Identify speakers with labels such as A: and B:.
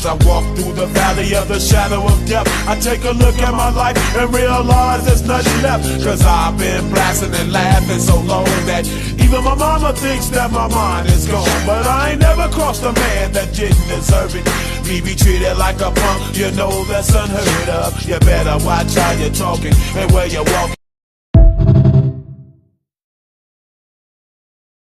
A: As I walk through the valley of the shadow of death, I take a look at my life and realize there's nothing left. Cause I've been blasting and laughing so long that even my mama thinks that my mind is gone. But I ain't never crossed a man that didn't deserve it. Me be treated like a punk, you know that's unheard of. You better watch how you're talking and where you're walking.